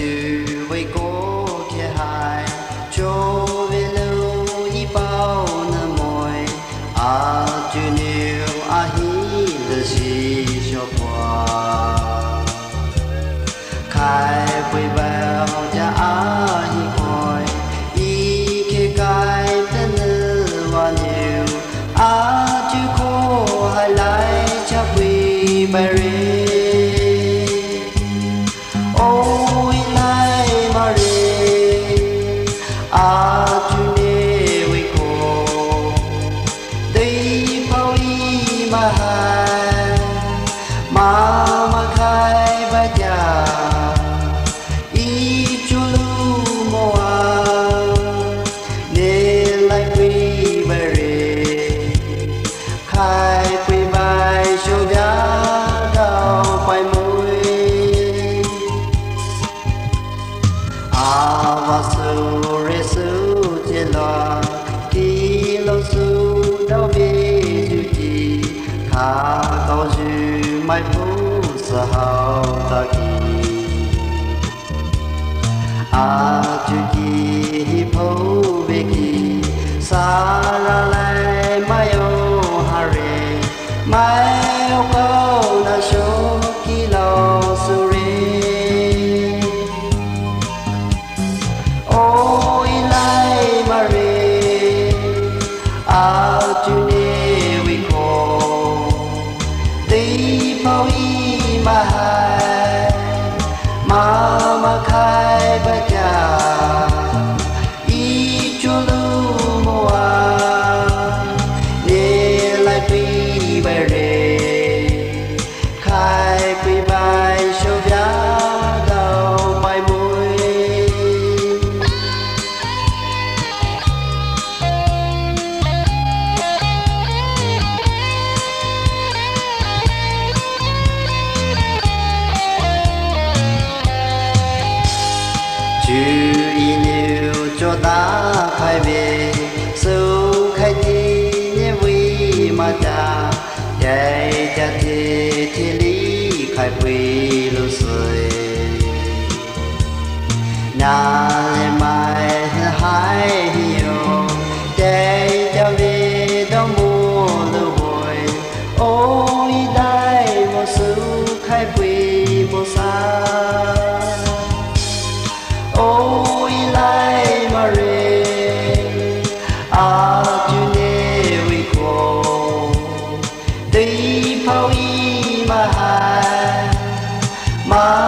chữ với cố kia hài cho về lâu y bao năm mỏi chữ nhiều hi là gì cho qua khai với bao cha hi coi y kia cái tên và nhiều chữ khô hai lại cha quy bài ôi lại mà rê chú nê với cô đây bao y mà hai mà khai ba cha y chú lu mô nên lại quy bài rê khai quy bài cho giá đau phải và su re su che lo ki lo su đau bi ju chi kha cao ju mai phu sa hao ta ki chu ki hi phu be ki sa la lai mai o ha re mai o ko na sho ki lo su re ôi lại mà rê chú nê với cô đi bao y mà hai mà khai ba cha y chú lu mô nê lại quy bà rê khai quy bài sâu giá đau bài môi chữ y liu cho ta khai về sâu khai thi nhé vi mà cha chạy cha thi lý khai quy lu sơi na lệ mai hai hiểu chạy cha về đâu mua lu hồi ôi đại một sự khai quy một xa ôi lại mà rê chú nê với cô đi bao y mà hai mà